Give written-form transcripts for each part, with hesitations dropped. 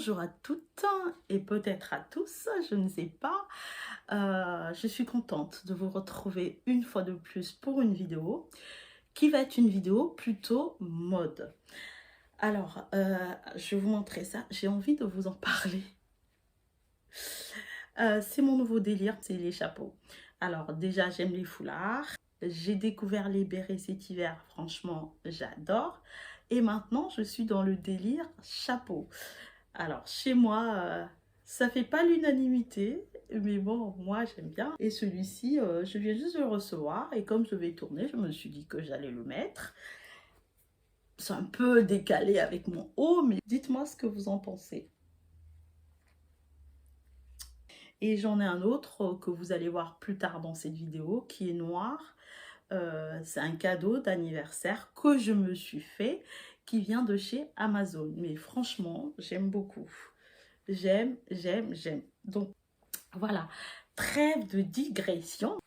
Bonjour à toutes et peut-être à tous, je ne sais pas. Je suis contente de vous retrouver une fois de plus pour une vidéo qui va être une vidéo plutôt mode. Alors, je vais vous montrer ça. J'ai envie de vous en parler. C'est mon nouveau délire, c'est les chapeaux. Alors déjà, j'aime les foulards. J'ai découvert les bérets cet hiver. Franchement, j'adore. Et maintenant, je suis dans le délire chapeau. Alors, chez moi, ça fait pas l'unanimité, mais bon, moi, j'aime bien. Et celui-ci, je viens juste de le recevoir. Et comme je vais tourner, je me suis dit que j'allais le mettre. C'est un peu décalé avec mon haut, mais dites-moi ce que vous en pensez. Et j'en ai un autre que vous allez voir plus tard dans cette vidéo, qui est noir. C'est un cadeau d'anniversaire que je me suis fait, qui vient de chez Amazon. Mais franchement, j'aime beaucoup. J'aime. Donc, voilà, trêve de digression.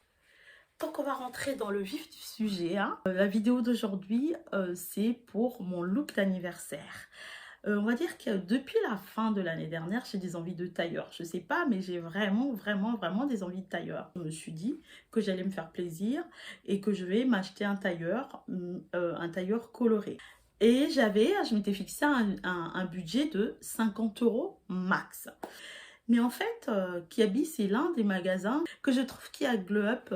Donc, on va rentrer dans le vif du sujet. La vidéo d'aujourd'hui, c'est pour mon look d'anniversaire. On va dire que depuis la fin de l'année dernière, j'ai des envies de tailleur. Je sais pas, mais j'ai vraiment des envies de tailleur. Je me suis dit que j'allais me faire plaisir et que je vais m'acheter un tailleur coloré. Et je m'étais fixé un budget de 50 € max. Mais en fait, Kiabi, c'est l'un des magasins que je trouve qui a glow up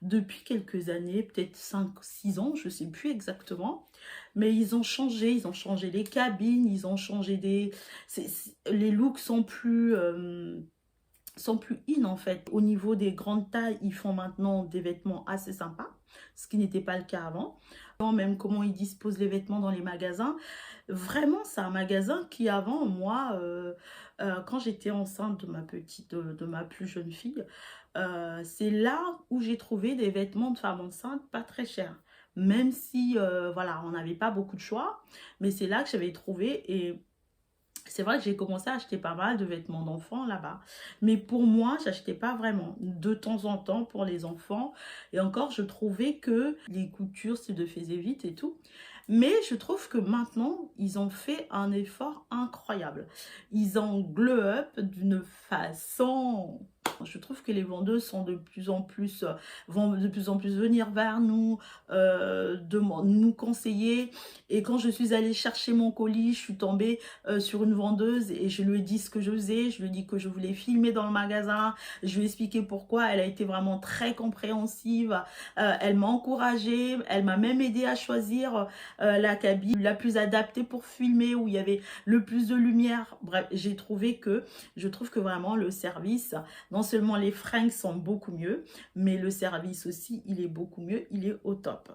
depuis quelques années, peut-être 5-6 ans, je ne sais plus exactement. Mais ils ont changé les cabines, ils ont changé les looks sont plus in en fait. Au niveau des grandes tailles, ils font maintenant des vêtements assez sympas, ce qui n'était pas le cas avant. Même comment ils disposent les vêtements dans les magasins. Vraiment, c'est un magasin qui avant, moi, quand j'étais enceinte de ma plus jeune fille, c'est là où j'ai trouvé des vêtements de femme enceinte pas très chers. Même si, voilà, on n'avait pas beaucoup de choix, mais c'est là que j'avais trouvé et c'est vrai que j'ai commencé à acheter pas mal de vêtements d'enfants là-bas. Mais pour moi, j'achetais pas vraiment. De temps en temps pour les enfants. Et encore, je trouvais que les coutures se faisaient vite et tout. Mais je trouve que maintenant, ils ont fait un effort incroyable. Ils ont glow up d'une façon... Je trouve que les vendeuses sont vont de plus en plus venir vers nous, nous conseiller. Et quand je suis allée chercher mon colis, je suis tombée sur une vendeuse et je lui ai dit ce que je faisais, je lui ai dit que je voulais filmer dans le magasin, je lui ai expliqué pourquoi, elle a été vraiment très compréhensive, elle m'a encouragée, elle m'a même aidé à choisir la cabine la plus adaptée pour filmer, où il y avait le plus de lumière. Bref, je trouve que vraiment le service, non seulement les fringues sont beaucoup mieux, mais le service aussi, il est beaucoup mieux, il est au top.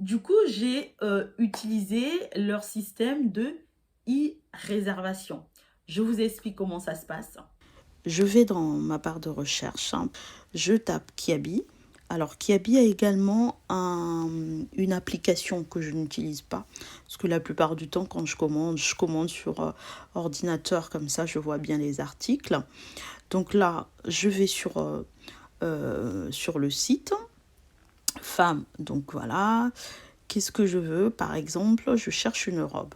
Du coup, j'ai utilisé leur système de e-réservation. Je vous explique comment ça se passe. Je vais dans ma barre de recherche, je tape Kiabi. Alors, Kiabi a également une application que je n'utilise pas. Parce que la plupart du temps, quand je commande sur ordinateur, comme ça, je vois bien les articles. Donc là, je vais sur le site. Femme, donc voilà. Qu'est-ce que je veux? Par exemple, je cherche une robe.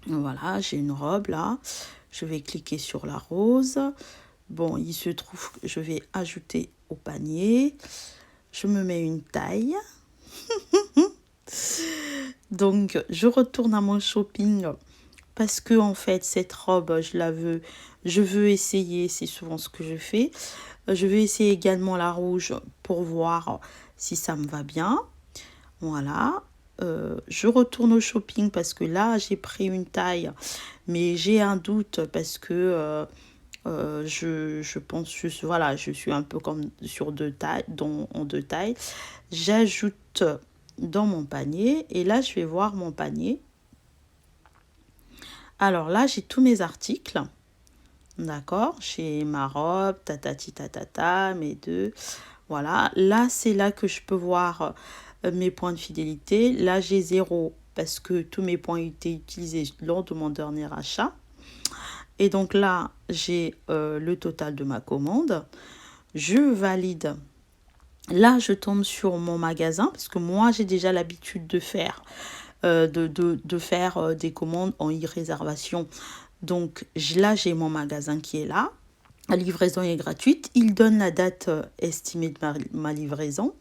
Voilà, j'ai une robe là. Je vais cliquer sur la rose. Bon, il se trouve que je vais ajouter au panier. Je me mets une taille. Donc, je retourne à mon shopping parce que en fait, cette robe, je veux essayer. C'est souvent ce que je fais. Je vais essayer également la rouge pour voir si ça me va bien. Voilà. Je retourne au shopping parce que là, j'ai pris une taille. Mais j'ai un doute parce que je pense, voilà, je suis un peu comme sur deux tailles, en deux tailles. J'ajoute dans mon panier et là, je vais voir mon panier. Alors là, j'ai tous mes articles. D'accord, j'ai ma robe, mes deux. Voilà, là, c'est là que je peux voir mes points de fidélité. Là, j'ai 0 parce que tous mes points ont été utilisés lors de mon dernier achat. Et donc là, j'ai le total de ma commande. Je valide. Là, je tombe sur mon magasin parce que moi, j'ai déjà l'habitude de faire faire des commandes en e-réservation Donc là, j'ai mon magasin qui est là. La livraison est gratuite. Il donne la date estimée de ma livraison.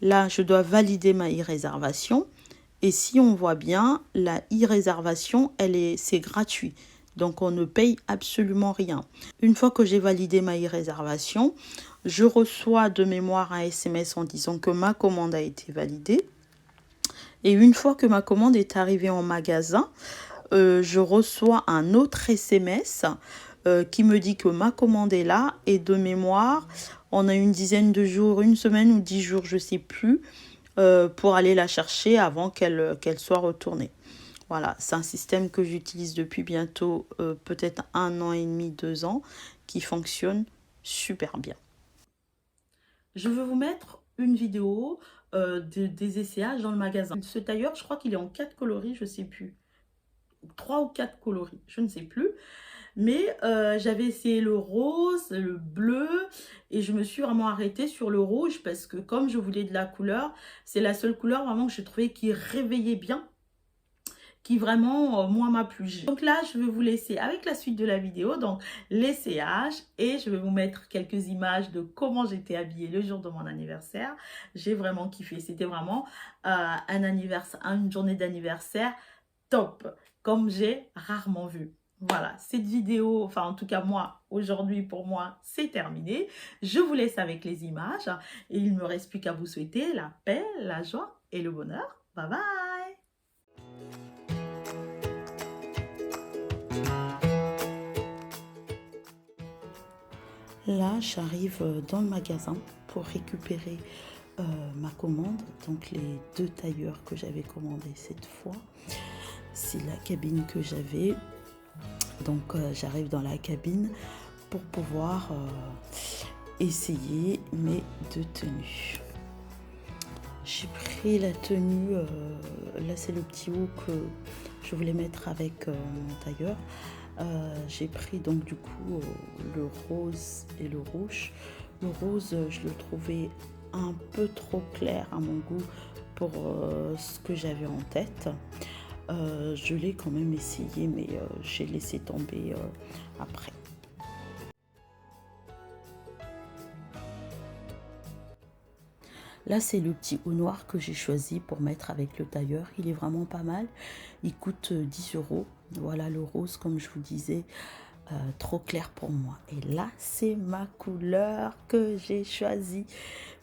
Là, je dois valider ma e-réservation. Et si on voit bien, la e-réservation, c'est gratuit. Donc, on ne paye absolument rien. Une fois que j'ai validé ma e-réservation, je reçois de mémoire un SMS en disant que ma commande a été validée. Et une fois que ma commande est arrivée en magasin, je reçois un autre SMS qui me dit que ma commande est là. Et de mémoire, on a une dizaine de jours, une semaine ou 10 jours, je ne sais plus, pour aller la chercher avant qu'elle soit retournée. Voilà, c'est un système que j'utilise depuis bientôt peut-être 1 an et demi, 2 ans, qui fonctionne super bien. Je vais vous mettre une vidéo des essayages dans le magasin. Ce tailleur, je crois qu'il est en 4 coloris, je ne sais plus. 3 ou 4 coloris, je ne sais plus. Mais j'avais essayé le rose, le bleu, et je me suis vraiment arrêtée sur le rouge parce que comme je voulais de la couleur, c'est la seule couleur vraiment que je trouvais qui réveillait bien, qui vraiment, moi, m'a plu. Donc là, je vais vous laisser avec la suite de la vidéo, donc l'essayage, et je vais vous mettre quelques images de comment j'étais habillée le jour de mon anniversaire. J'ai vraiment kiffé, c'était vraiment une journée d'anniversaire top, comme j'ai rarement vu. Voilà, cette vidéo, enfin en tout cas moi, aujourd'hui pour moi, c'est terminé. Je vous laisse avec les images et il ne me reste plus qu'à vous souhaiter la paix, la joie et le bonheur. Bye bye! Là, j'arrive dans le magasin pour récupérer ma commande. Donc les 2 tailleurs que j'avais commandés cette fois. C'est la cabine que j'avais. Donc j'arrive dans la cabine pour pouvoir essayer mes 2 tenues. J'ai pris la tenue, là c'est le petit haut que je voulais mettre avec mon tailleur. J'ai pris donc du coup le rose et le rouge. Le rose, je le trouvais un peu trop clair à mon goût pour ce que j'avais en tête. Je l'ai quand même essayé, mais j'ai laissé tomber après. Là, c'est le petit haut noir que j'ai choisi pour mettre avec le tailleur. Il est vraiment pas mal. Il coûte 10 €. Voilà le rose, comme je vous disais, trop clair pour moi. Et là, c'est ma couleur que j'ai choisie.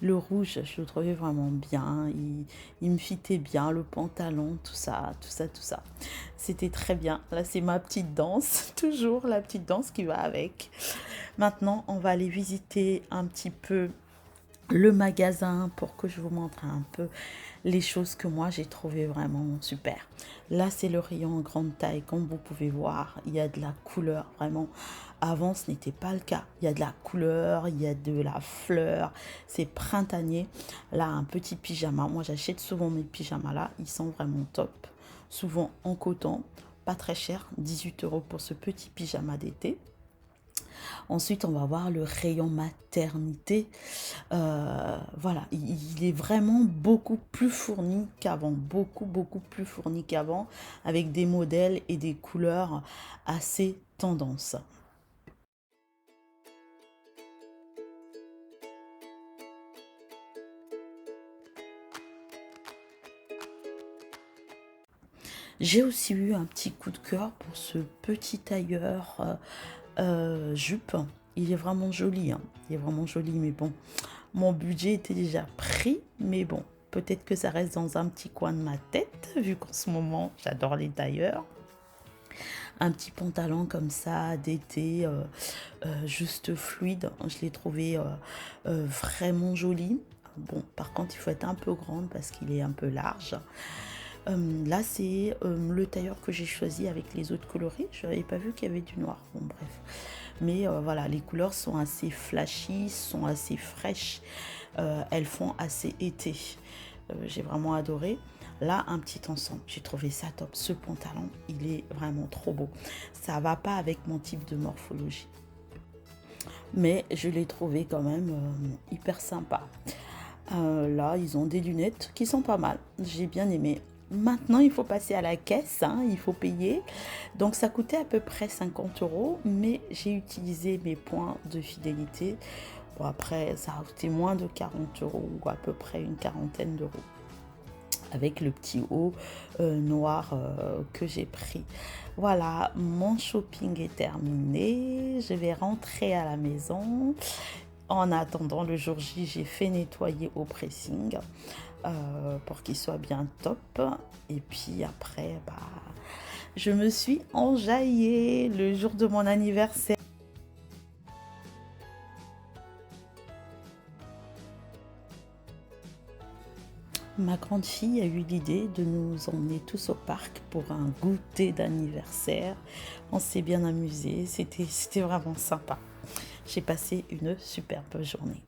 Le rouge, je le trouvais vraiment bien. Il me fitait bien, le pantalon, tout ça. C'était très bien. Là, c'est ma petite danse. Toujours la petite danse qui va avec. Maintenant, on va aller visiter un petit peu le magasin pour que je vous montre un peu les choses que moi j'ai trouvé vraiment super. Là, c'est le rayon en grande taille. Comme vous pouvez voir, il y a de la couleur vraiment. Avant, ce n'était pas le cas. Il y a de la couleur, il y a de la fleur. C'est printanier. Là, un petit pyjama. Moi, j'achète souvent mes pyjamas là. Ils sont vraiment top. Souvent en coton. Pas très cher. 18 € pour ce petit pyjama d'été. Ensuite, on va voir le rayon maternité. Voilà, il est vraiment beaucoup plus fourni qu'avant. Beaucoup plus fourni qu'avant. Avec des modèles et des couleurs assez tendance. J'ai aussi eu un petit coup de cœur pour ce petit tailleur jupe. Il est vraiment joli, hein. Il est vraiment joli, mais bon, mon budget était déjà pris, mais bon, peut-être que ça reste dans un petit coin de ma tête, vu qu'en ce moment, j'adore les tailleurs. Un petit pantalon comme ça, d'été, juste fluide, je l'ai trouvé vraiment joli. Bon, par contre, il faut être un peu grande parce qu'il est un peu large. Là, c'est le tailleur que j'ai choisi avec les autres coloris. Je n'avais pas vu qu'il y avait du noir. Bon, bref. Mais voilà, les couleurs sont assez flashy, sont assez fraîches. Elles font assez été. J'ai vraiment adoré. Là, un petit ensemble. J'ai trouvé ça top. Ce pantalon, il est vraiment trop beau. Ça ne va pas avec mon type de morphologie. Mais je l'ai trouvé quand même hyper sympa. Là, ils ont des lunettes qui sont pas mal. J'ai bien aimé. Maintenant, il faut passer à la caisse, hein, il faut payer. Donc, ça coûtait à peu près 50 euros, mais j'ai utilisé mes points de fidélité. Bon, après, ça a coûté moins de 40 euros, ou à peu près une quarantaine d'euros, avec le petit haut noir que j'ai pris. Voilà, mon shopping est terminé. Je vais rentrer à la maison. En attendant le jour J, j'ai fait nettoyer au pressing pour qu'il soit bien top. Et puis après, bah, je me suis enjaillée le jour de mon anniversaire. Ma grande fille a eu l'idée de nous emmener tous au parc pour un goûter d'anniversaire. On s'est bien amusé, c'était vraiment sympa. J'ai passé une superbe journée.